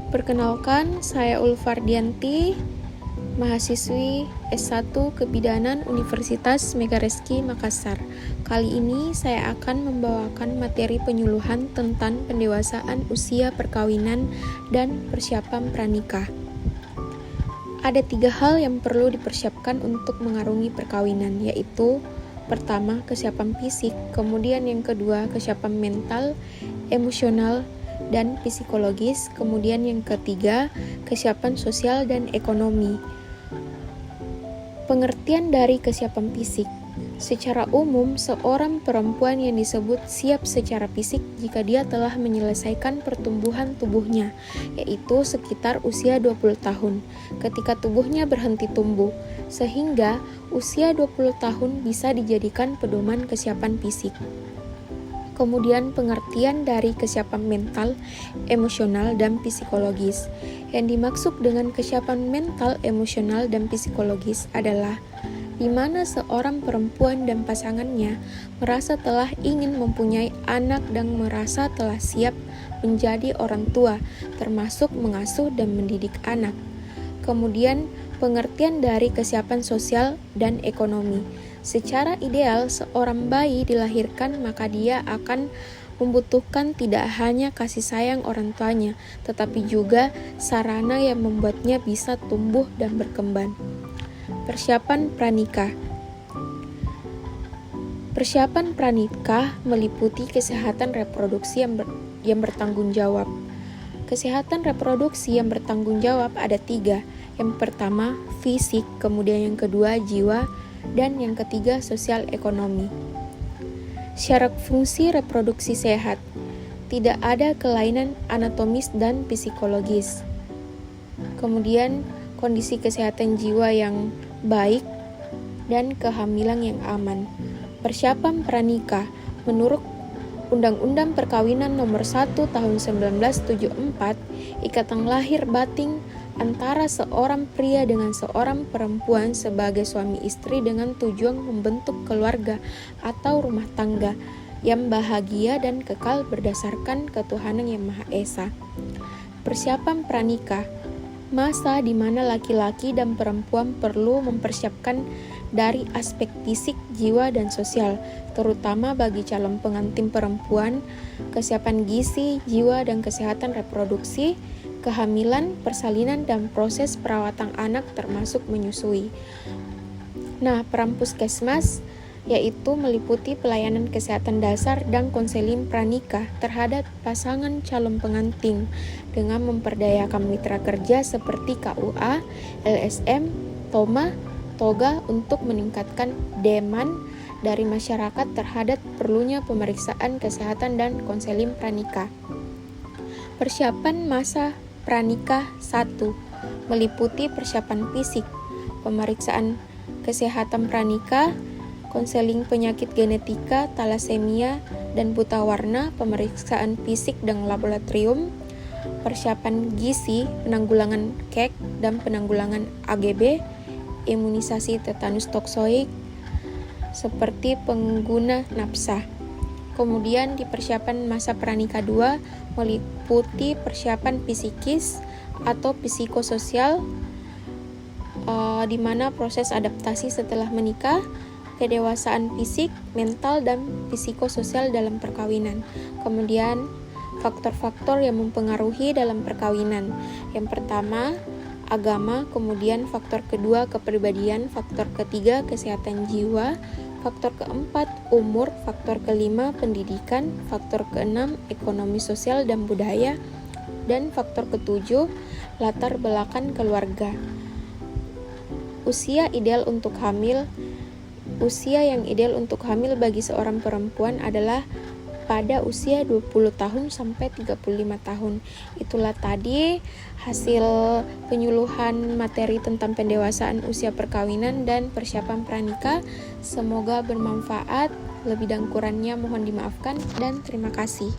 Perkenalkan, saya Ulfardianti, mahasiswi S1 Kebidanan Universitas Megareski Makassar. Kali ini saya akan membawakan materi penyuluhan tentang pendewasaan usia perkawinan dan persiapan pranikah. Ada 3 hal yang perlu dipersiapkan untuk mengarungi perkawinan, yaitu pertama, kesiapan fisik, kemudian yang kedua, kesiapan mental, emosional, dan psikologis, kemudian yang ketiga, kesiapan sosial dan ekonomi. Pengertian dari kesiapan fisik. Secara umum, seorang perempuan yang disebut siap secara fisik jika dia telah menyelesaikan pertumbuhan tubuhnya, yaitu sekitar usia 20 tahun, ketika tubuhnya berhenti tumbuh, sehingga usia 20 tahun bisa dijadikan pedoman kesiapan fisik. Kemudian pengertian dari kesiapan mental, emosional, dan psikologis. Yang dimaksud dengan kesiapan mental, emosional, dan psikologis adalah di mana seorang perempuan dan pasangannya merasa telah ingin mempunyai anak dan merasa telah siap menjadi orang tua, termasuk mengasuh dan mendidik anak. Kemudian pengertian dari kesiapan sosial dan ekonomi. Secara ideal, seorang bayi dilahirkan maka dia akan membutuhkan tidak hanya kasih sayang orang tuanya, tetapi juga sarana yang membuatnya bisa tumbuh dan berkembang. Persiapan pranikah. Persiapan pranikah meliputi kesehatan reproduksi yang bertanggung jawab. Kesehatan reproduksi yang bertanggung jawab ada 3. Yang pertama, fisik, kemudian yang kedua, jiwa, dan yang ketiga, sosial ekonomi. Syarat fungsi reproduksi sehat. Tidak ada kelainan anatomis dan psikologis. Kemudian, kondisi kesehatan jiwa yang baik dan kehamilan yang aman. Persiapan pranikah. Menurut Undang-Undang Perkawinan Nomor 1 Tahun 1974, ikatan lahir batin antara seorang pria dengan seorang perempuan sebagai suami istri dengan tujuan membentuk keluarga atau rumah tangga yang bahagia dan kekal berdasarkan ketuhanan yang Maha Esa. Persiapan pranikah, masa di mana laki-laki dan perempuan perlu mempersiapkan dari aspek fisik, jiwa, dan sosial, terutama bagi calon pengantin perempuan, kesiapan gizi, jiwa, dan kesehatan reproduksi, kehamilan, persalinan, dan proses perawatan anak termasuk menyusui. Nah, peran puskesmas yaitu meliputi pelayanan kesehatan dasar dan konseling pranikah terhadap pasangan calon pengantin dengan memperdayakan mitra kerja seperti KUA, LSM, TOMA, TOGA untuk meningkatkan demand dari masyarakat terhadap perlunya pemeriksaan kesehatan dan konseling pranikah. Persiapan masa pranikah 1. Meliputi persiapan fisik, pemeriksaan kesehatan pranikah, konseling penyakit genetika, talasemia, dan buta warna, pemeriksaan fisik dan laboratorium, persiapan gizi, penanggulangan KEK dan penanggulangan AGB, imunisasi tetanus toksoid, seperti pengguna nafsa. Kemudian di persiapan masa pranikah 2 meliputi persiapan psikis atau psikososial, di mana proses adaptasi setelah menikah, kedewasaan fisik, mental, dan psikososial dalam perkawinan. Kemudian faktor-faktor yang mempengaruhi dalam perkawinan. Yang pertama, agama, kemudian faktor kedua kepribadian, faktor ketiga kesehatan jiwa, faktor keempat umur, faktor kelima pendidikan, faktor keenam ekonomi sosial dan budaya, dan faktor ketujuh latar belakang keluarga. Usia ideal untuk hamil. Usia yang ideal untuk hamil bagi seorang perempuan adalah pada usia 20 tahun sampai 35 tahun. Itulah tadi hasil penyuluhan materi tentang pendewasaan usia perkawinan dan persiapan pranikah. Semoga bermanfaat. Lebih dan kurangnya mohon dimaafkan dan terima kasih.